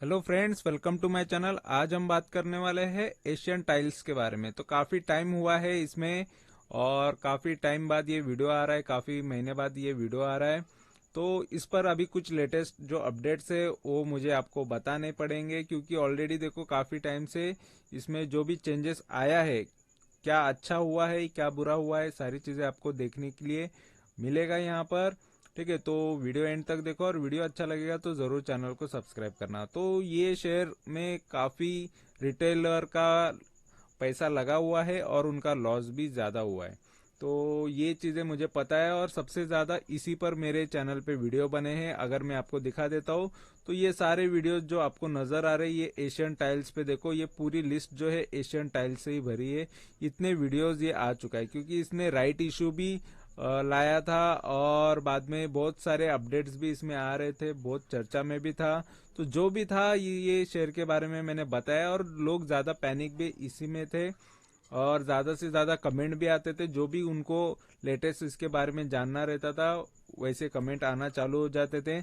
Hello friends, welcome to my channel. आज हम बात करने वाले हैं एशियन टाइल्स के बारे में। तो काफ़ी टाइम हुआ है इसमें और काफ़ी टाइम बाद ये वीडियो आ रहा है, काफ़ी महीने बाद ये वीडियो आ रहा है। तो इस पर अभी कुछ लेटेस्ट जो अपडेट्स है वो मुझे आपको बताने पड़ेंगे, क्योंकि ऑलरेडी देखो काफ़ी टाइम से इसमें जो भी चेंजेस आया है, क्या अच्छा हुआ है क्या बुरा हुआ है, सारी चीज़ें आपको देखने के लिए मिलेगा यहाँ पर। ठीक है, तो वीडियो एंड तक देखो और वीडियो अच्छा लगेगा तो ज़रूर चैनल को सब्सक्राइब करना। तो ये शेयर में काफ़ी रिटेलर का पैसा लगा हुआ है और उनका लॉस भी ज़्यादा हुआ है। तो ये चीज़ें मुझे पता है और सबसे ज़्यादा इसी पर मेरे चैनल पे वीडियो बने हैं। अगर मैं आपको दिखा देता हूँ तो ये सारे वीडियोस जो आपको नज़र आ रहे हैं ये एशियन टाइल्स पे देखो, ये पूरी लिस्ट जो है एशियन टाइल्स से ही भरी है। इतने वीडियोस ये आ चुका है क्योंकि इसने राइट इशू भी लाया था और बाद में बहुत सारे अपडेट्स भी इसमें आ रहे थे, बहुत चर्चा में भी था। तो जो भी था ये शेयर के बारे में मैंने बताया और लोग ज़्यादा पैनिक भी इसी में थे और ज़्यादा से ज़्यादा कमेंट भी आते थे। जो भी उनको लेटेस्ट इसके बारे में जानना रहता था वैसे कमेंट आना चालू हो जाते थे।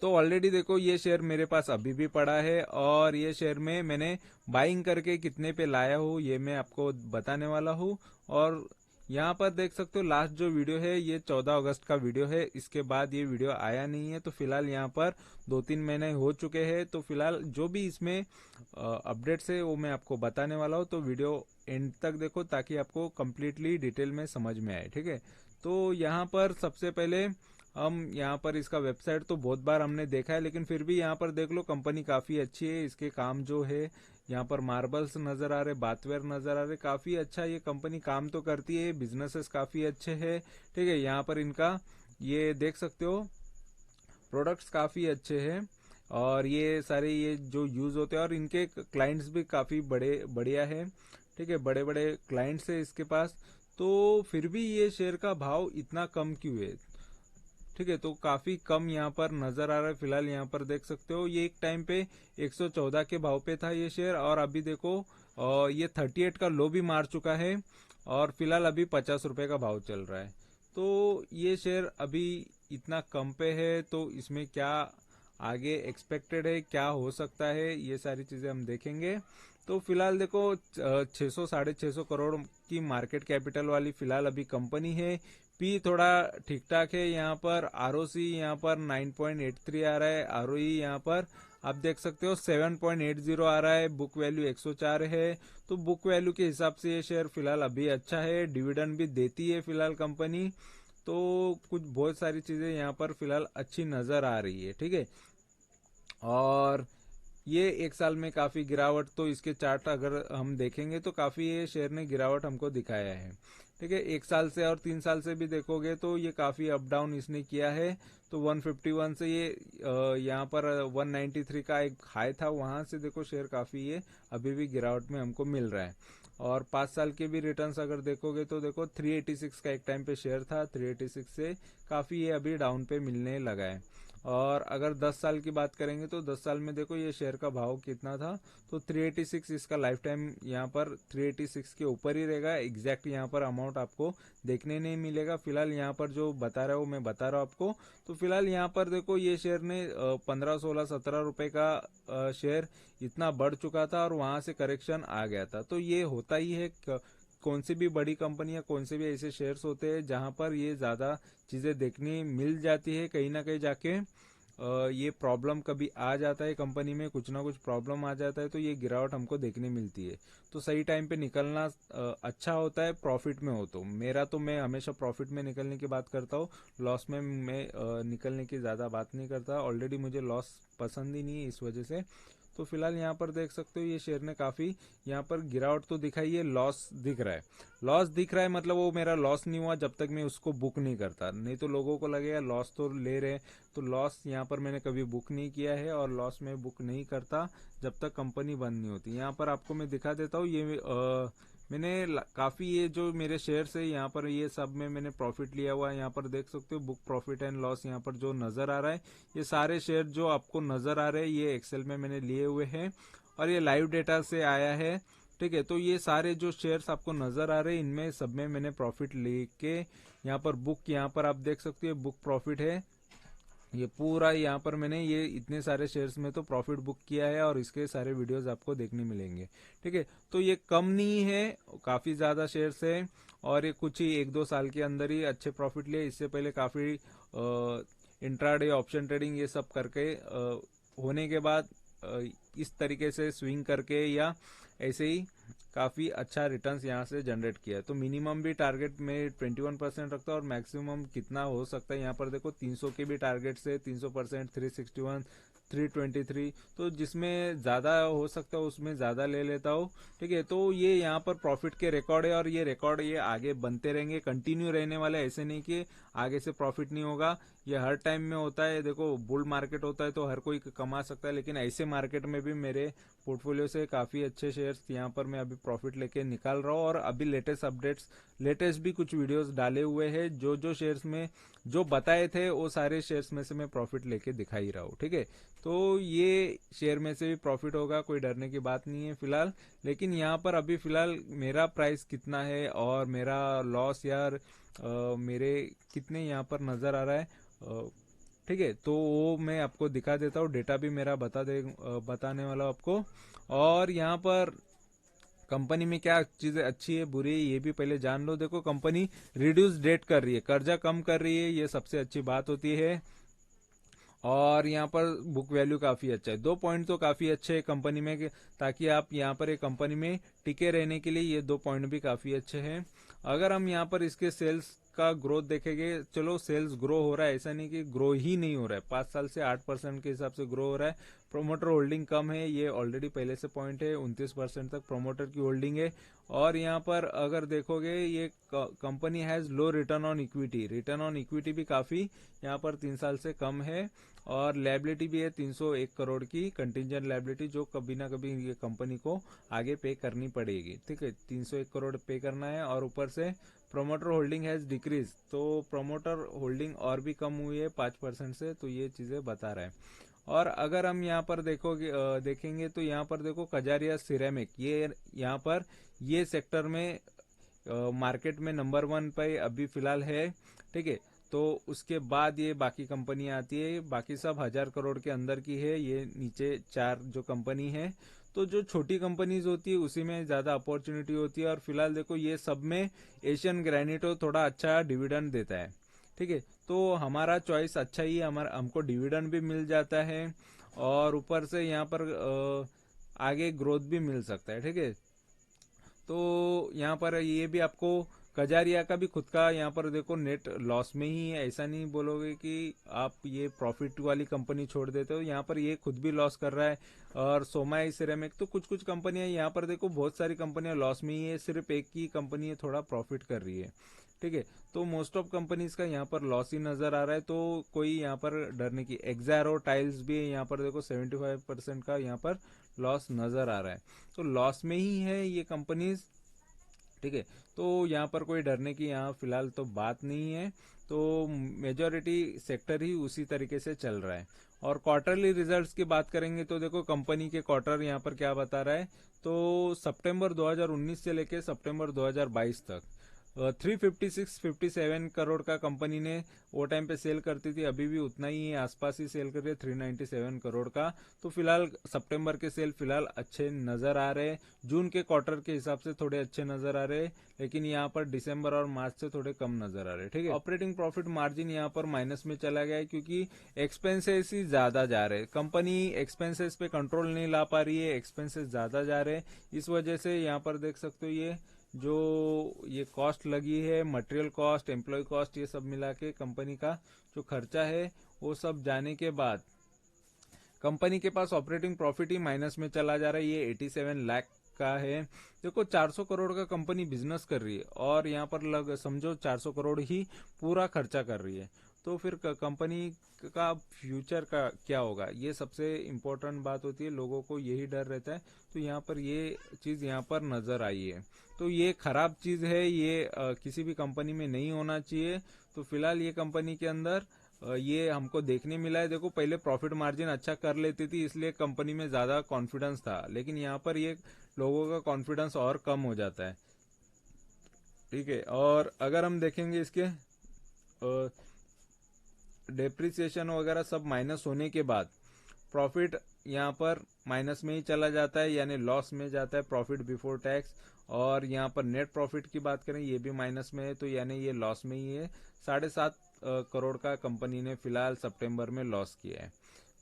तो ऑलरेडी देखो ये शेयर मेरे पास अभी भी पड़ा है और ये शेयर में मैंने बाइंग करके कितने पे लाया हूँ ये मैं आपको बताने वाला हूँ। और यहाँ पर देख सकते हो लास्ट जो वीडियो है ये 14 अगस्त का वीडियो है, इसके बाद ये वीडियो आया नहीं है। तो फिलहाल यहाँ पर 2-3 महीने हो चुके हैं। तो फिलहाल जो भी इसमें अपडेट्स है वो मैं आपको बताने वाला हूँ। तो वीडियो एंड तक देखो ताकि आपको कम्प्लीटली डिटेल में समझ में आए। ठीक है, तो यहाँ पर सबसे पहले हम यहाँ पर इसका वेबसाइट तो बहुत बार हमने देखा है, लेकिन फिर भी यहाँ पर देख लो कंपनी काफ़ी अच्छी है। इसके काम जो है यहाँ पर मार्बल्स नज़र आ रहे, बाथवेयर नज़र आ रहे, काफ़ी अच्छा ये कंपनी काम तो करती है। बिजनेसेस काफ़ी अच्छे हैं। ठीक है, यहाँ पर इनका ये देख सकते हो प्रोडक्ट्स काफ़ी अच्छे हैं और ये सारे ये जो यूज़ होते हैं और इनके क्लाइंट्स भी काफ़ी बड़े बढ़िया है। ठीक है, बड़े बड़े क्लाइंट्स है इसके पास। तो फिर भी ये शेयर का भाव इतना कम क्यों है? ठीक है, तो काफी कम यहाँ पर नजर आ रहा है। फिलहाल यहाँ पर देख सकते हो ये एक टाइम पे 114 के भाव पे था ये शेयर और अभी देखो ये 38 का लो भी मार चुका है और फिलहाल अभी 50 रुपए का भाव चल रहा है। तो ये शेयर अभी इतना कम पे है, तो इसमें क्या आगे एक्सपेक्टेड है, क्या हो सकता है, ये सारी चीजें हम देखेंगे। तो फिलहाल देखो 600 650 करोड़ की मार्केट कैपिटल वाली फिलहाल अभी कंपनी है। पी थोड़ा ठीक ठाक है। यहाँ पर आरओसी यहाँ पर 9.83 आ रहा है, आरओई यहाँ पर आप देख सकते हो 7.80 आ रहा है, बुक वैल्यू 104 है। तो बुक वैल्यू के हिसाब से ये शेयर फिलहाल अभी अच्छा है, डिविडेंड भी देती है फिलहाल कंपनी। तो कुछ बहुत सारी चीजें यहाँ पर फिलहाल अच्छी नजर आ रही है। ठीक है, और ये एक साल में काफी गिरावट, तो इसके चार्ट अगर हम देखेंगे तो काफी ये शेयर ने गिरावट हमको दिखाया है। ठीक है, एक साल से और 3 साल से भी देखोगे तो ये काफी अप डाउन इसने किया है। तो 151 से ये यहाँ पर 193 का एक हाई था, वहां से देखो शेयर काफी ये अभी भी गिरावट में हमको मिल रहा है। और 5 साल के भी रिटर्न्स अगर देखोगे तो देखो 386 का एक टाइम पे शेयर था, 386 से काफी ये अभी डाउन पे मिलने लगा है। और अगर 10 साल की बात करेंगे तो 10 साल में देखो ये शेयर का भाव कितना था, तो 386 इसका लाइफ टाइम यहाँ पर 386 के ऊपर ही रहेगा। एग्जैक्ट यहाँ पर अमाउंट आपको देखने नहीं मिलेगा। फिलहाल यहाँ पर जो बता रहा हूँ मैं बता रहा हूँ आपको। तो फिलहाल यहाँ पर देखो ये शेयर ने 15-16-17 रुपए का शेयर इतना बढ़ चुका था और वहां से करेक्शन आ गया था। तो ये होता ही है, कौन सी भी बड़ी कंपनी या कौन से भी ऐसे शेयर्स होते हैं जहां पर ये ज्यादा चीजें देखने मिल जाती है, कहीं ना कहीं जाके ये प्रॉब्लम कभी आ जाता है, कंपनी में कुछ ना कुछ प्रॉब्लम आ जाता है तो ये गिरावट हमको देखने मिलती है। तो सही टाइम पे निकलना अच्छा होता है, प्रॉफिट में हो तो। मैं हमेशा प्रॉफिट में निकलने की बात करता हूँ, लॉस में मैं निकलने की ज़्यादा बात नहीं करता। ऑलरेडी मुझे लॉस पसंद ही नहीं है इस वजह से। तो फिलहाल यहाँ पर देख सकते हो ये शेयर ने काफ़ी यहाँ पर गिरावट तो दिखाई है, लॉस दिख रहा है। लॉस दिख रहा है मतलब वो मेरा लॉस नहीं हुआ जब तक मैं उसको बुक नहीं करता, नहीं तो लोगों को लगेगा लॉस तो ले रहे हैं। तो लॉस यहाँ पर मैंने कभी बुक नहीं किया है और लॉस में बुक नहीं करता जब तक कंपनी बंद नहीं होती। यहाँ पर आपको मैं दिखा देता हूँ ये मैंने काफ़ी ये जो मेरे शेयर्स है यहाँ पर ये सब में मैंने प्रॉफिट लिया हुआ है। यहाँ पर देख सकते हो बुक प्रॉफिट एंड लॉस यहाँ पर जो नज़र आ रहा है, ये सारे शेयर जो आपको नज़र आ रहे हैं ये एक्सेल में मैंने लिए हुए हैं और ये लाइव डेटा से आया है। ठीक है, तो ये सारे जो शेयर्स आपको नज़र आ रहे हैं इनमें सब में मैंने प्रॉफिट लेके यहाँ पर बुक, यहाँ पर आप देख सकते हो बुक प्रॉफिट है ये पूरा यहाँ पर मैंने ये इतने सारे शेयर्स में तो प्रॉफिट बुक किया है और इसके सारे वीडियोस आपको देखने मिलेंगे। ठीक है, तो ये कम नहीं है, काफी ज्यादा शेयर्स है और ये कुछ ही 1-2 साल के अंदर ही अच्छे प्रॉफिट लिए। इससे पहले काफी इंट्राडे ऑप्शन ट्रेडिंग ये सब करके होने के बाद इस तरीके से स्विंग करके या ऐसे ही काफी अच्छा रिटर्न्स यहाँ से जनरेट किया है। तो मिनिमम भी टारगेट में 21% रखता है और मैक्सिमम कितना हो सकता है यहाँ पर देखो 300 के भी टारगेट से 300%, 361, 323, तो जिसमें ज्यादा हो सकता है उसमें ज्यादा ले लेता हूँ। ठीक है, तो ये यहाँ पर प्रॉफिट के रिकॉर्ड है और ये रिकॉर्ड ये आगे बनते रहेंगे, कंटिन्यू रहने वाले, ऐसे नहीं कि आगे से प्रॉफिट नहीं होगा। ये हर टाइम में होता है, देखो बुल मार्केट होता है तो हर कोई कमा सकता है, लेकिन ऐसे मार्केट में भी मेरे पोर्टफोलियो से काफी अच्छे शेयर्स यहाँ पर मैं अभी प्रॉफिट लेके निकाल रहा हूँ। और अभी लेटेस्ट अपडेट्स, लेटेस्ट भी कुछ वीडियोस डाले हुए हैं, जो जो शेयर्स में जो बताए थे वो सारे शेयर्स में से मैं प्रॉफिट लेके दिखा ही रहा हूँ। ठीक है, तो ये शेयर में से भी प्रॉफिट होगा, कोई डरने की बात नहीं है फिलहाल। लेकिन यहाँ पर अभी फिलहाल मेरा प्राइस कितना है और मेरा लॉस यार मेरे कितने यहाँ पर नजर आ रहा है, ठीक है, तो वो मैं आपको दिखा देता हूँ। डेटा भी मेरा बताने वाला हूँ आपको। और यहाँ पर कंपनी में क्या चीजें अच्छी है बुरी है ये भी पहले जान लो। देखो कंपनी रिड्यूस डेट कर रही है, कर्जा कम कर रही है, ये सबसे अच्छी बात होती है। और यहाँ पर बुक वैल्यू काफी अच्छा है, 2 पॉइंट तो काफी अच्छे है कंपनी में ताकि आप यहाँ पर एक कंपनी में टिके रहने के लिए ये 2 पॉइंट भी काफी अच्छे हैं। अगर हम यहाँ पर इसके सेल्स का ग्रोथ देखेंगे, चलो सेल्स ग्रो हो रहा है, ऐसा नहीं कि ग्रो ही नहीं हो रहा है, 5 साल से 8% के हिसाब से ग्रो हो रहा है। प्रोमोटर होल्डिंग कम है, ये ऑलरेडी पहले से पॉइंट है, 29% तक प्रोमोटर की होल्डिंग है। और यहाँ पर अगर देखोगे ये company has low return on equity, return on equity भी काफी यहाँ पर 3 साल से कम है। और लायबिलिटी भी है 301 करोड़ की कंटिजेंट लायबिलिटी, जो कभी ना कभी ये कंपनी को आगे पे करनी पड़ेगी। ठीक है, 301 करोड़ पे करना है। और ऊपर से प्रोमोटर होल्डिंग हैज डिक्रीज, तो प्रोमोटर होल्डिंग और भी कम हुई है 5% से, तो ये चीजें बता रहा है। और अगर हम यहाँ पर देखेंगे तो यहाँ पर देखो कजारिया सिरेमिक, ये यहाँ पर ये सेक्टर में मार्केट में नंबर 1 पे अभी फिलहाल है। ठीक है, तो उसके बाद ये बाकी कंपनियां आती है, बाकी सब 1000 करोड़ के अंदर की है, ये नीचे 4 जो कंपनी है। तो जो छोटी कंपनीज होती है उसी में ज्यादा अपॉर्चुनिटी होती है। और फिलहाल देखो ये सब में एशियन ग्रेनिटो थोड़ा अच्छा डिविडेंड देता है। ठीक है, तो हमारा चॉइस अच्छा ही है, हमारा हमको डिविडेंड भी मिल जाता है और ऊपर से यहाँ पर आगे ग्रोथ भी मिल सकता है। ठीक है, तो यहाँ पर ये भी आपको कजारिया का भी खुद का यहाँ पर देखो नेट लॉस में ही है, ऐसा नहीं बोलोगे कि आप ये प्रॉफिट वाली कंपनी छोड़ देते हो, यहाँ पर ये खुद भी लॉस कर रहा है। और सोमाई सिरेमिक, तो कुछ कुछ कंपनियां यहाँ पर देखो, बहुत सारी कंपनियां लॉस में ही है, सिर्फ एक ही कंपनी है थोड़ा प्रॉफिट कर रही है। ठीक है, तो मोस्ट ऑफ कंपनीज का यहाँ पर लॉस ही नजर आ रहा है, तो कोई यहाँ पर डरने की, एक्सैरो टाइल्स भी यहाँ पर देखो 75% का यहाँ पर लॉस नजर आ रहा है, तो लॉस में ही है ये कंपनीज। ठीक है, तो यहाँ पर कोई डरने की यहाँ फिलहाल तो बात नहीं है, तो मेजोरिटी सेक्टर ही उसी तरीके से चल रहा है। और क्वार्टरली रिजल्ट्स की बात करेंगे तो देखो कंपनी के क्वार्टर यहाँ पर क्या बता रहा है, तो सितंबर 2019 से लेके सितंबर 2022 तक 356-57 करोड़ का कंपनी ने वो टाइम पे सेल करती थी, अभी भी उतना ही है, आसपास ही सेल कर रही है 397 करोड़ का। तो फिलहाल सितंबर के सेल फिलहाल अच्छे नजर आ रहे हैं, जून के क्वार्टर के हिसाब से थोड़े अच्छे नजर आ रहे हैं, लेकिन यहाँ पर दिसंबर और मार्च से थोड़े कम नजर आ रहे हैं। ठीक है, ऑपरेटिंग प्रॉफिट मार्जिन यहाँ पर माइनस में चला गया है, क्योंकि एक्सपेंसेस ही ज्यादा जा रहे हैं, कंपनी एक्सपेंसेस पे कंट्रोल नहीं ला पा रही है, एक्सपेंसेस ज्यादा जा रहे हैं, इस वजह से यहाँ पर देख सकते हो ये जो ये कॉस्ट लगी है, मटेरियल कॉस्ट, एम्प्लॉय कॉस्ट, ये सब मिला के कंपनी का जो खर्चा है वो सब जाने के बाद कंपनी के पास ऑपरेटिंग प्रॉफिट ही माइनस में चला जा रहा है, ये 87 लाख का है। देखो 400 करोड़ का कंपनी बिजनेस कर रही है और यहाँ पर समझो 400 करोड़ ही पूरा खर्चा कर रही है, तो फिर कंपनी का फ्यूचर का क्या होगा, ये सबसे इम्पोर्टेंट बात होती है, लोगों को यही डर रहता है। तो यहाँ पर ये चीज यहाँ पर नजर आई है, तो ये खराब चीज है, ये किसी भी कंपनी में नहीं होना चाहिए। तो फिलहाल ये कंपनी के अंदर ये हमको देखने मिला है। देखो पहले प्रॉफिट मार्जिन अच्छा कर लेती थी, इसलिए कंपनी में ज्यादा कॉन्फिडेंस था, लेकिन यहाँ पर ये लोगों का कॉन्फिडेंस और कम हो जाता है। ठीक है, और अगर हम देखेंगे इसके डेप्रिसिएशन वगैरह सब माइनस होने के बाद प्रॉफिट यहाँ पर माइनस में ही चला जाता है, यानी लॉस में जाता है, प्रॉफिट बिफोर टैक्स। और यहाँ पर नेट प्रॉफिट की बात करें, ये भी माइनस में है, तो यानी ये लॉस में ही है। 7.5 करोड़ का कंपनी ने फिलहाल सितंबर में लॉस किया है।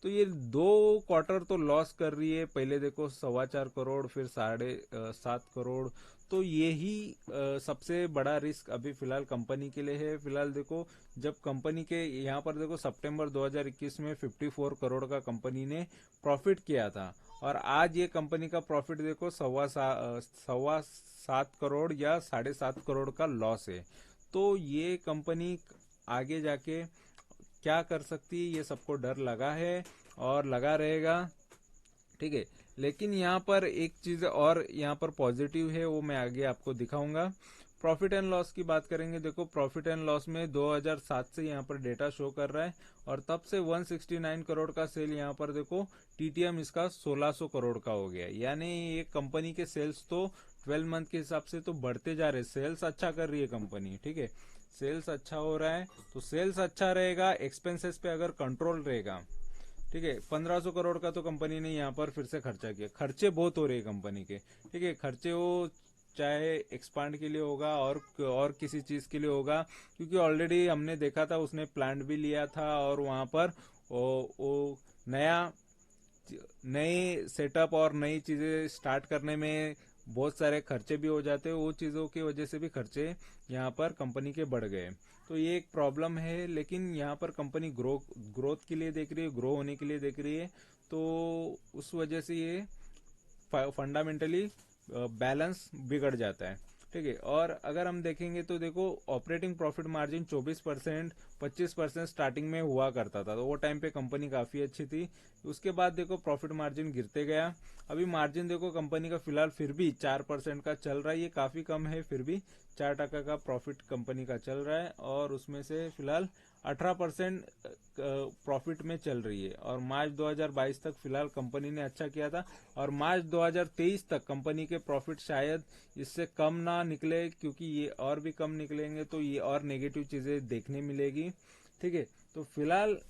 तो ये 2 क्वार्टर तो लॉस कर रही है। पहले देखो 4.25 करोड़, फिर 7.5 करोड़। तो यही सबसे बड़ा रिस्क अभी फिलहाल कंपनी के लिए है। फिलहाल देखो, जब कंपनी के यहाँ पर देखो सितंबर 2021 में 54 करोड़ का कंपनी ने प्रॉफिट किया था, और आज ये कंपनी का प्रॉफिट देखो 7.25 करोड़ या 7.5 करोड़ का लॉस है। तो ये कंपनी आगे जाके क्या कर सकती है, ये सबको डर लगा है और लगा रहेगा, ठीक है। लेकिन यहाँ पर एक चीज और यहाँ पर पॉजिटिव है, वो मैं आगे आपको दिखाऊंगा। प्रॉफिट एंड लॉस की बात करेंगे, देखो प्रॉफिट एंड लॉस में 2007 से यहाँ पर डेटा शो कर रहा है, और तब से 169 करोड़ का सेल यहाँ पर देखो टीटीएम इसका 1600 करोड़ का हो गया। यानी ये कंपनी के सेल्स तो 12 मंथ के हिसाब से तो बढ़ते जा रहे, सेल्स अच्छा कर रही है कंपनी, ठीक है। सेल्स अच्छा हो रहा है, तो सेल्स अच्छा रहेगा, एक्सपेंसेस पे अगर कंट्रोल रहेगा, ठीक है। 1500 करोड़ का तो कंपनी ने यहाँ पर फिर से खर्चा किया। खर्चे बहुत हो रहे हैं कंपनी के, ठीक है। खर्चे वो चाहे एक्सपांड के लिए होगा और किसी चीज के लिए होगा, क्योंकि ऑलरेडी हमने देखा था उसने प्लांट भी लिया था, और वहां पर वो नए सेटअप और नई चीजें स्टार्ट करने में बहुत सारे खर्चे भी हो जाते हैं। वो चीजों की वजह से भी खर्चे यहाँ पर कंपनी के बढ़ गए, तो ये एक प्रॉब्लम है। लेकिन यहाँ पर कंपनी ग्रोथ के लिए देख रही है, ग्रो होने के लिए देख रही है, तो उस वजह से ये फंडामेंटली बैलेंस बिगड़ जाता है, ठीक है। और अगर हम देखेंगे तो देखो ऑपरेटिंग प्रॉफिट मार्जिन 24%, 25% स्टार्टिंग में हुआ करता था, तो वो टाइम पे कंपनी काफी अच्छी थी। उसके बाद देखो प्रॉफिट मार्जिन गिरते गया। अभी मार्जिन देखो कंपनी का फिलहाल फिर भी 4% का चल रहा है, ये काफी कम है, फिर भी 4% का प्रॉफिट कंपनी का चल रहा है, और उसमें से फिलहाल 18% प्रॉफिट में चल रही है। और मार्च 2022 तक फिलहाल कंपनी ने अच्छा किया था, और मार्च 2023 तक कंपनी के प्रॉफिट शायद इससे कम ना निकले, क्योंकि ये और भी कम निकलेंगे तो ये और नेगेटिव चीजें देखने मिलेगी, ठीक है। तो फिलहाल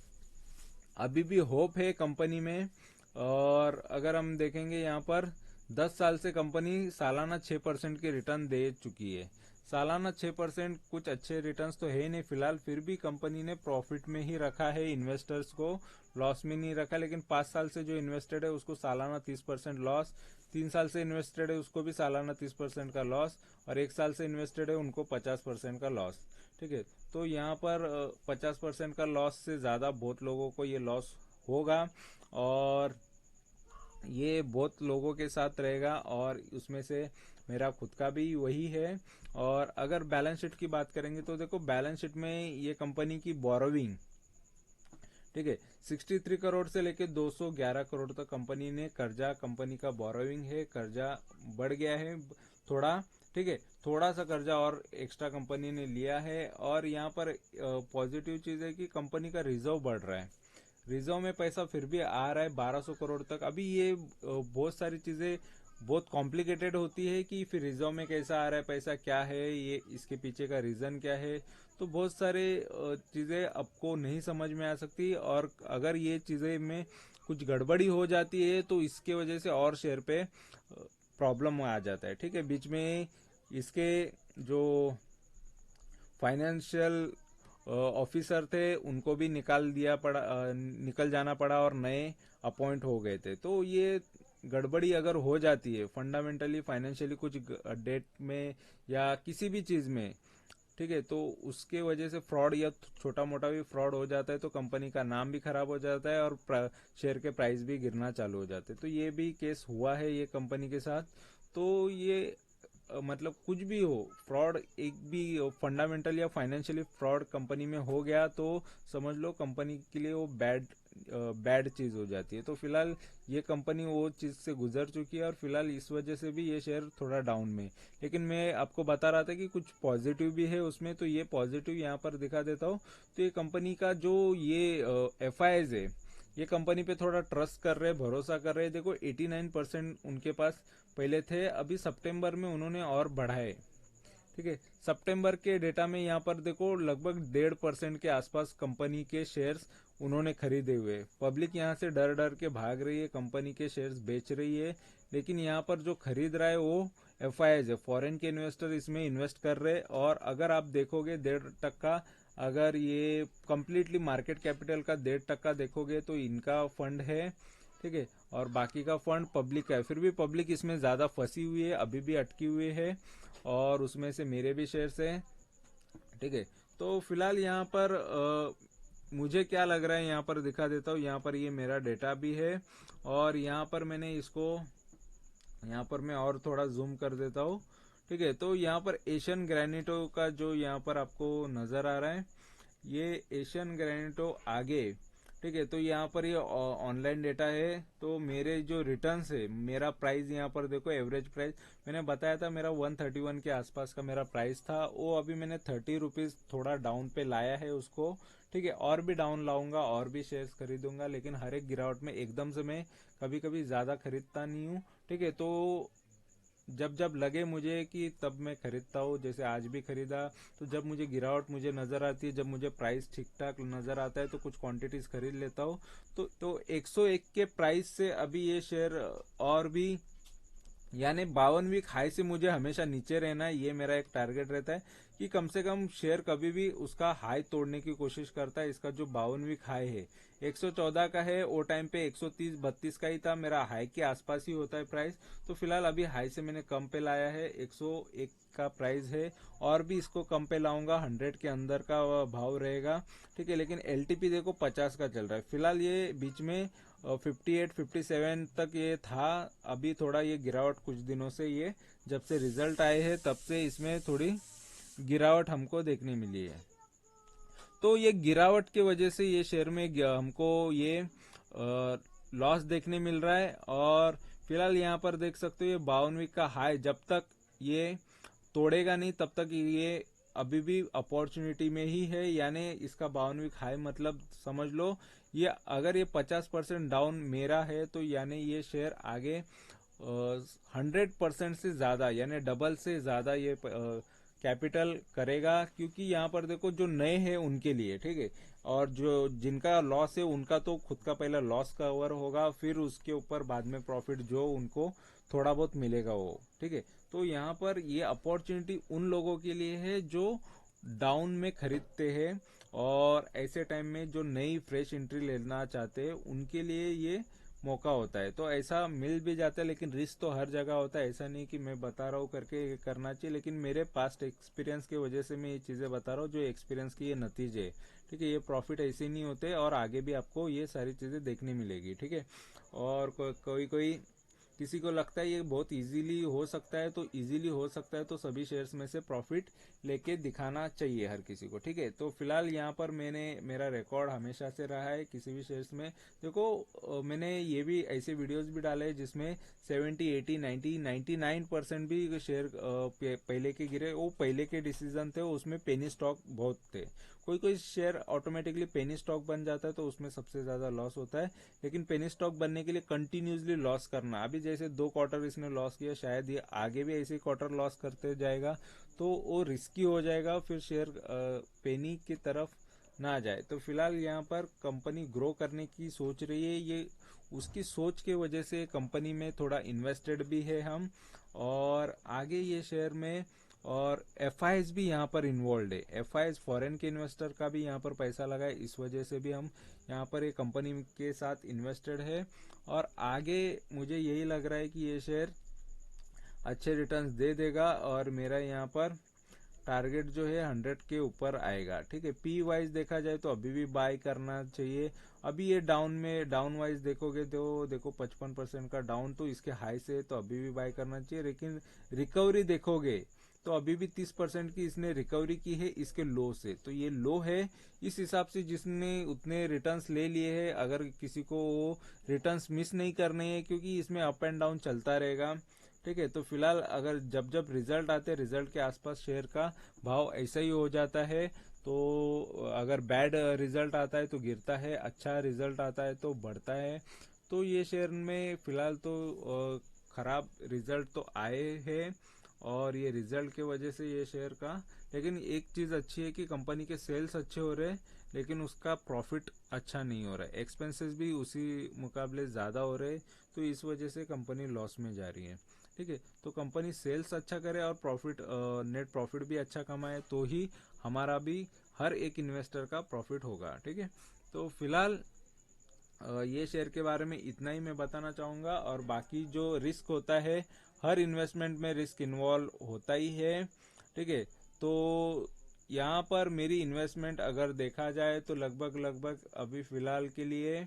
अभी भी होप है कंपनी में। और अगर हम देखेंगे यहाँ पर 10 साल से कंपनी सालाना 6% के रिटर्न दे चुकी है। सालाना 6% कुछ अच्छे रिटर्न्स तो है नहीं फिलहाल, फिर भी कंपनी ने प्रॉफिट में ही रखा है इन्वेस्टर्स को, लॉस में नहीं रखा। लेकिन 5 साल से जो इन्वेस्टेड है उसको सालाना 30% लॉस, 3 साल से इन्वेस्टेड है उसको भी सालाना 30% का लॉस, और 1 साल से इन्वेस्टेड है उनको 50% का लॉस, ठीक है। तो यहाँ पर 50% का लॉस से ज्यादा बहुत लोगों को ये लॉस होगा, और ये बहुत लोगों के साथ रहेगा, और उसमें से मेरा खुद का भी वही है। और अगर बैलेंस शीट की बात करेंगे तो देखो बैलेंस शीट में ये कंपनी की बोरोविंग, ठीक है, 63 करोड़ से लेके 211 करोड़ तक कंपनी ने कर्जा, कंपनी का बोरोविंग है, कर्जा बढ़ गया है थोड़ा, ठीक है। थोड़ा सा कर्जा और एक्स्ट्रा कंपनी ने लिया है। और यहाँ पर पॉजिटिव चीज है कि कंपनी का रिजर्व बढ़ रहा है, रिजर्व में पैसा फिर भी आ रहा है 1200 करोड़ तक। अभी ये बहुत सारी चीजें बहुत कॉम्प्लिकेटेड होती है कि फिर रिजर्व में कैसा आ रहा है पैसा, क्या है ये, इसके पीछे का रीजन क्या है, तो बहुत सारे चीजें आपको नहीं समझ में आ सकती। और अगर ये चीजें में कुछ गड़बड़ी हो जाती है तो इसके वजह से और शेयर पे प्रॉब्लम आ जाता है, ठीक है। बीच में इसके जो फाइनेंशियल ऑफिसर थे उनको भी निकल जाना पड़ा, और नए अपॉइंट हो गए थे। तो ये गड़बड़ी अगर हो जाती है फंडामेंटली फाइनेंशियली कुछ डेट में या किसी भी चीज में, ठीक है, तो उसके वजह से फ्रॉड या छोटा मोटा भी फ्रॉड हो जाता है तो कंपनी का नाम भी खराब हो जाता है, और शेयर के प्राइस भी गिरना चालू हो जाते हैं। तो ये भी केस हुआ है ये कंपनी के साथ। तो ये मतलब कुछ भी हो, फ्रॉड एक भी फंडामेंटल या फाइनेंशियली फ्रॉड कंपनी में हो गया तो समझ लो कंपनी के लिए वो बैड चीज हो जाती है। तो फिलहाल ये कंपनी वो चीज से गुजर चुकी है, और फिलहाल इस वजह से भी ये शेयर थोड़ा डाउन में। लेकिन मैं आपको बता रहा था कि कुछ पॉजिटिव भी है उसमें, तो ये पॉजिटिव यहाँ पर दिखा देता हूँ। तो ये कंपनी का जो ये FIs है, ये कंपनी पे थोड़ा ट्रस्ट कर रहे हैं, भरोसा कर रहे हैं। देखो 89% उनके पास पहले थे, अभी सितंबर में उन्होंने और बढ़ाए, ठीक है। सितंबर के डेटा में यहाँ पर देखो लगभग 1.5% के आसपास कंपनी के शेयर्स उन्होंने खरीदे हुए। पब्लिक यहाँ से डर डर के भाग रही है, कंपनी के शेयर्स बेच रही है, लेकिन यहाँ पर जो खरीद रहा है वो FIIs है, फॉरेन के इन्वेस्टर इसमें इन्वेस्ट कर रहे हैं। और अगर आप देखोगे 1.5%, अगर ये कंप्लीटली मार्केट कैपिटल का 1.5% देखोगे तो इनका फंड है, ठीक है। और बाकी का फंड पब्लिक का है। फिर भी पब्लिक इसमें ज़्यादा फंसी हुई है, अभी भी अटकी हुई है, और उसमें से मेरे भी शेयर्स हैं, ठीक है। तो फिलहाल यहाँ पर मुझे क्या लग रहा है यहाँ पर दिखा देता हूँ। यहाँ पर ये मेरा डेटा भी है, और यहाँ पर मैंने इसको, यहाँ पर मैं और थोड़ा जूम कर देता हूँ, ठीक है। तो यहाँ पर एशियन ग्रेनिटो का जो यहाँ पर आपको नजर आ रहा है, ये एशियन ग्रेनिटो आगे, ठीक है। तो यहाँ पर ये ऑनलाइन डेटा है। तो मेरे जो रिटर्न्स है, मेरा प्राइस यहाँ पर देखो, एवरेज प्राइस मैंने बताया था मेरा 131 के आसपास का मेरा प्राइस था, वो अभी मैंने 30 रुपीज थोड़ा डाउन पे लाया है उसको, ठीक है। और भी डाउन लाऊंगा, और भी शेयर्स खरीदूंगा, लेकिन हर एक गिरावट में एकदम से मैं कभी कभी ज्यादा खरीदता नहीं हूँ, ठीक है। तो जब जब लगे मुझे कि तब मैं खरीदता हूँ, जैसे आज भी खरीदा। तो जब मुझे गिरावट मुझे नजर आती है, जब मुझे प्राइस ठीक ठाक नजर आता है, तो कुछ क्वांटिटीज खरीद लेता हूँ। तो 101 के प्राइस से अभी ये शेयर और भी, यानी 52 वीक हाई से मुझे हमेशा नीचे रहना है, ये मेरा एक टारगेट रहता है कि कम से कम शेयर कभी भी उसका हाई तोड़ने की कोशिश करता है। इसका जो 52 वीक हाई है 114 का है, वो टाइम पे 130-32 का ही था, मेरा हाई के आसपास ही होता है प्राइस। तो फिलहाल अभी हाई से मैंने कम पे लाया है, 101 का प्राइस है, और भी इसको कम पे लाऊंगा, 100 के अंदर का भाव रहेगा, ठीक है। लेकिन LTP देखो 50 का चल रहा है फिलहाल, ये बीच में 58-57 तक ये था। अभी थोड़ा ये गिरावट कुछ दिनों से, ये जब से रिजल्ट आए हैं तब से इसमें थोड़ी गिरावट हमको देखने मिली है। तो ये गिरावट की वजह से ये शेयर में हमको ये लॉस देखने मिल रहा है। और फिलहाल यहाँ पर देख सकते हो ये 52 वीक का हाई जब तक ये तोड़ेगा नहीं तब तक ये अभी भी अपॉर्चुनिटी में ही है। यानी इसका 52 वीक हाई मतलब समझ लो, ये अगर ये 50% डाउन मेरा है, तो यानी ये शेयर आगे 100% से ज्यादा, यानी डबल से ज्यादा ये कैपिटल करेगा। क्योंकि यहाँ पर देखो जो नए हैं उनके लिए, ठीक है, और जो जिनका लॉस है उनका तो खुद का पहला लॉस कवर होगा, फिर उसके ऊपर बाद में प्रॉफिट जो उनको थोड़ा बहुत मिलेगा वो, ठीक है। तो यहाँ पर ये अपॉर्चुनिटी उन लोगों के लिए है जो डाउन में खरीदते हैं, और ऐसे टाइम में जो नई फ्रेश एंट्री लेना चाहते हैं उनके लिए ये मौका होता है। तो ऐसा मिल भी जाता है, लेकिन रिस्क तो हर जगह होता है। ऐसा नहीं कि मैं बता रहा हूँ करके करना चाहिए, लेकिन मेरे पास्ट एक्सपीरियंस की वजह से मैं ये चीजें बता रहा हूँ, जो एक्सपीरियंस की ये नतीजे है, ठीक है। ये प्रॉफिट ऐसे नहीं होते, और आगे भी आपको ये सारी चीजें देखने मिलेगी, ठीक है। और कोई कोई किसी को लगता है ये बहुत इजीली हो सकता है, तो इजीली हो सकता है तो सभी शेयर्स में से प्रॉफिट लेके दिखाना चाहिए हर किसी को, ठीक है। तो फिलहाल यहाँ पर मेरा रिकॉर्ड हमेशा से रहा है किसी भी शेयर्स में। देखो मैंने ये भी ऐसे वीडियोस भी डाले हैं जिसमें 70, 80, 90, 99% भी शेयर पहले के गिरे, वो पहले के डिसीजन थे, उसमें पेनी स्टॉक बहुत थे। कोई कोई शेयर ऑटोमेटिकली पेनी स्टॉक बन जाता है तो उसमें सबसे ज्यादा लॉस होता है, लेकिन पेनी स्टॉक बनने के लिए कंटिन्यूसली लॉस करना, अभी जैसे 2 क्वार्टर इसने लॉस किया, शायद ये आगे भी ऐसे क्वार्टर लॉस करते जाएगा, तो वो रिस्की हो जाएगा, फिर शेयर पेनी की तरफ ना जाए। तो फिलहाल यहाँ पर कंपनी ग्रो करने की सोच रही है, ये उसकी सोच की वजह से कंपनी में थोड़ा इन्वेस्टेड भी है हम, और आगे ये शेयर में, और FIs भी यहाँ पर इन्वॉल्व है। FIs फॉरेन के इन्वेस्टर का भी यहाँ पर पैसा लगा है, इस वजह से भी हम यहाँ पर एक कंपनी के साथ इन्वेस्टेड है। और आगे मुझे यही लग रहा है कि ये शेयर अच्छे रिटर्न्स दे देगा, और मेरा यहाँ पर टारगेट जो है 100 के ऊपर आएगा, ठीक है। P वाइज देखा जाए तो अभी भी बाय करना चाहिए। अभी ये डाउन वाइज देखोगे तो देखो 55% का डाउन, तो इसके हाई से तो अभी भी बाय करना चाहिए। लेकिन रिकवरी देखोगे तो अभी भी 30% की इसने रिकवरी की है इसके लो से, तो ये लो है। इस हिसाब से जिसने उतने रिटर्न्स ले लिए हैं, अगर किसी को वो रिटर्न्स मिस नहीं करने हैं, क्योंकि इसमें अप एंड डाउन चलता रहेगा, ठीक है। तो फिलहाल अगर जब जब रिजल्ट आते हैं, रिजल्ट के आसपास शेयर का भाव ऐसा ही हो जाता है। तो अगर बैड रिजल्ट आता है तो गिरता है, अच्छा रिजल्ट आता है तो बढ़ता है। तो ये शेयर में फिलहाल तो खराब रिजल्ट तो आए हैं, और ये रिजल्ट के वजह से ये शेयर का, लेकिन एक चीज अच्छी है कि कंपनी के सेल्स अच्छे हो रहे हैं, लेकिन उसका प्रॉफिट अच्छा नहीं हो रहा है, एक्सपेंसेस भी उसी मुकाबले ज़्यादा हो रहे हैं, तो इस वजह से कंपनी लॉस में जा रही है। ठीक है, तो कंपनी सेल्स अच्छा करे और प्रॉफिट, नेट प्रॉफिट भी अच्छा कमाए, तो ही हमारा भी, हर एक इन्वेस्टर का प्रॉफिट होगा। ठीक है, तो फिलहाल ये शेयर के बारे में इतना ही मैं बताना चाहूँगा। और बाकी जो रिस्क होता है, हर इन्वेस्टमेंट में रिस्क इन्वॉल्व होता ही है। ठीक है, तो यहाँ पर मेरी इन्वेस्टमेंट अगर देखा जाए तो लगभग अभी फिलहाल के लिए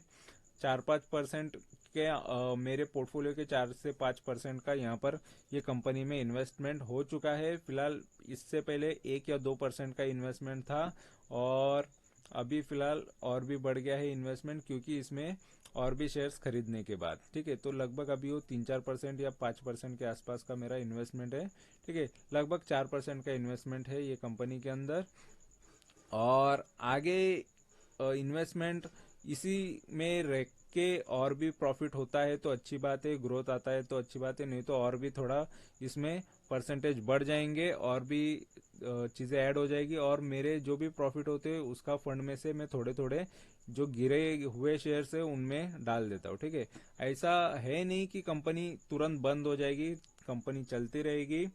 4-5% के, मेरे पोर्टफोलियो के 4 से 5% का यहाँ पर ये कंपनी में इन्वेस्टमेंट हो चुका है। फिलहाल इससे पहले 1 या 2% का इन्वेस्टमेंट था, और अभी फिलहाल और भी बढ़ गया है इन्वेस्टमेंट, क्योंकि इसमें और भी शेयर्स खरीदने के बाद। ठीक है, तो लगभग अभी वो 3-4% या 5% के आसपास का मेरा इन्वेस्टमेंट है। ठीक है, लगभग 4% का इन्वेस्टमेंट है ये कंपनी के अंदर। और आगे इन्वेस्टमेंट इसी में रह के और भी प्रॉफिट होता है तो अच्छी बात है, ग्रोथ आता है तो अच्छी बात है, नहीं तो और भी थोड़ा इसमें परसेंटेज बढ़ जाएंगे और भी चीज़ें ऐड हो जाएगी, और मेरे जो भी प्रॉफिट होते हैं उसका फंड में से मैं थोड़े थोड़े जो गिरे हुए शेयर्स है उनमें डाल देता हूँ। ठीक है, ऐसा है नहीं कि कंपनी तुरंत बंद हो जाएगी, कंपनी चलती रहेगी,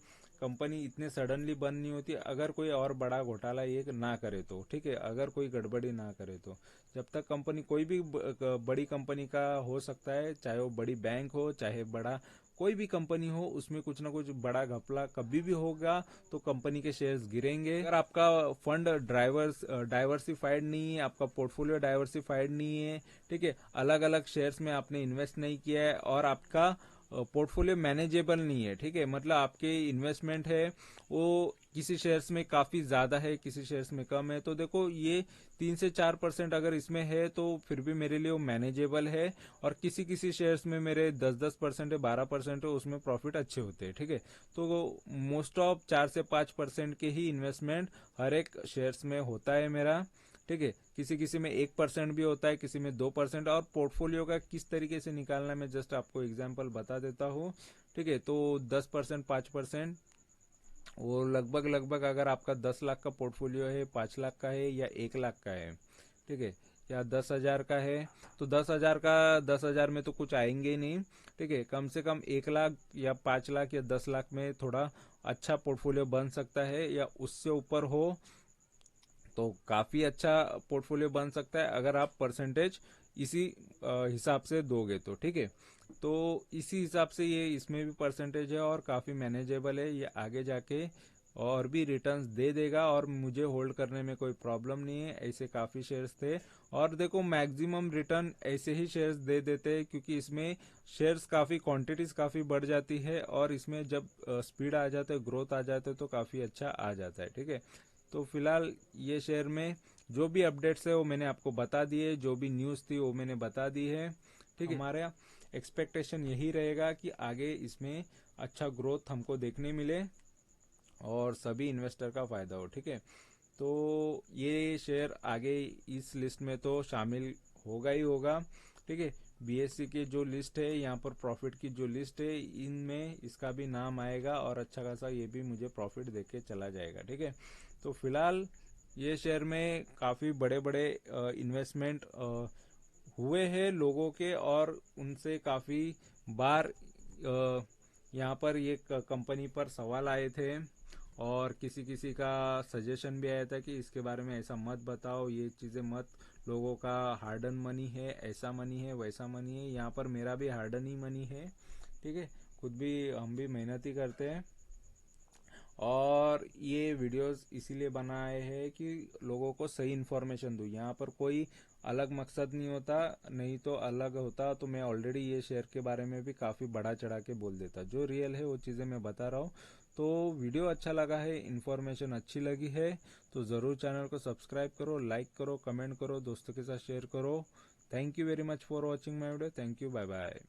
कंपनी इतने सडनली बंद नहीं होती अगर कोई और बड़ा घोटाला ये ना करे तो। ठीक है, अगर कोई गड़बड़ी ना करे तो जब तक कंपनी, कोई भी बड़ी कंपनी का हो सकता है, चाहे वो बड़ी बैंक हो चाहे बड़ा कोई भी कंपनी हो, उसमें कुछ ना कुछ बड़ा घपला कभी भी होगा तो कंपनी के शेयर्स गिरेंगे। अगर आपका फंड डाइवर्सिफाइड नहीं है, आपका पोर्टफोलियो डाइवर्सिफाइड नहीं है, ठीक है, अलग अलग शेयर्स में आपने इन्वेस्ट नहीं किया है, और आपका पोर्टफोलियो मैनेजेबल नहीं है, ठीक है, मतलब आपके इन्वेस्टमेंट है वो किसी शेयर्स में काफी ज्यादा है, किसी शेयर्स में कम है, तो देखो ये 3 से 4% अगर इसमें है तो फिर भी मेरे लिए वो मैनेजेबल है, और किसी किसी शेयर्स में मेरे 10% है, 12% है, उसमें प्रॉफिट अच्छे होते हैं। ठीक है, तो मोस्ट ऑफ 4 से 5% के ही इन्वेस्टमेंट हर एक शेयर्स में होता है मेरा। ठीक है, किसी किसी में 1% भी होता है, किसी में 2%, और पोर्टफोलियो का किस तरीके से निकालना है मैं जस्ट आपको एग्जांपल बता देता हूँ। ठीक है, तो 10%, 5%, वो लगभग अगर आपका 10 लाख का पोर्टफोलियो है, 5 लाख का है या 1 लाख का है, ठीक है, या 10,000 का है, तो 10,000 का 10,000 में तो कुछ आएंगे ही नहीं। ठीक है, कम से कम 1 लाख या 5 लाख या 10 लाख में थोड़ा अच्छा पोर्टफोलियो बन सकता है, या उससे ऊपर हो तो काफी अच्छा पोर्टफोलियो बन सकता है अगर आप परसेंटेज इसी हिसाब से दोगे तो। ठीक है, तो इसी हिसाब से ये इसमें भी परसेंटेज है और काफी मैनेजेबल है, ये आगे जाके और भी रिटर्न्स दे देगा, और मुझे होल्ड करने में कोई प्रॉब्लम नहीं है। ऐसे काफी शेयर्स थे, और देखो मैक्सिमम रिटर्न ऐसे ही शेयर्स दे देते हैं, क्योंकि इसमें शेयर्स काफी, क्वांटिटीज काफी बढ़ जाती है, और इसमें जब स्पीड आ जाता है, ग्रोथ आ जाता है तो काफी अच्छा आ जाता है। ठीक है, तो फिलहाल ये शेयर में जो भी अपडेट्स है वो मैंने आपको बता दिए, जो भी न्यूज़ थी वो मैंने बता दी है। ठीक है, हमारा एक्सपेक्टेशन यही रहेगा कि आगे इसमें अच्छा ग्रोथ हमको देखने मिले और सभी इन्वेस्टर का फायदा हो। ठीक है, तो ये शेयर आगे इस लिस्ट में तो शामिल होगा ही होगा। ठीक है, बीएससी की जो लिस्ट है, यहाँ पर प्रॉफिट की जो लिस्ट है, इनमें इसका भी नाम आएगा, और अच्छा खासा ये भी मुझे प्रॉफिट देके चला जाएगा। ठीक है, तो फिलहाल ये शेयर में काफ़ी बड़े बड़े इन्वेस्टमेंट हुए हैं लोगों के, और उनसे काफ़ी बार यहाँ पर ये कंपनी पर सवाल आए थे, और किसी किसी का सजेशन भी आया था कि इसके बारे में ऐसा मत बताओ, ये चीज़ें मत, लोगों का हार्डन मनी है, ऐसा मनी है, वैसा मनी है। यहाँ पर मेरा भी हार्डन ही मनी है। ठीक है, खुद भी हम भी मेहनत ही करते हैं, और ये वीडियोस इसीलिए बनाए हैं कि लोगों को सही इन्फॉर्मेशन दूँ। यहाँ पर कोई अलग मकसद नहीं होता, नहीं तो अलग होता तो मैं ऑलरेडी ये शेयर के बारे में भी काफ़ी बढ़ा चढ़ा के बोल देता। जो रियल है वो चीज़ें मैं बता रहा हूँ। तो वीडियो अच्छा लगा है, इन्फॉर्मेशन अच्छी लगी है तो ज़रूर चैनल को सब्सक्राइब करो, लाइक करो, कमेंट करो, दोस्तों के साथ शेयर करो। Thank you very much for watching my video. Thank you, bye bye.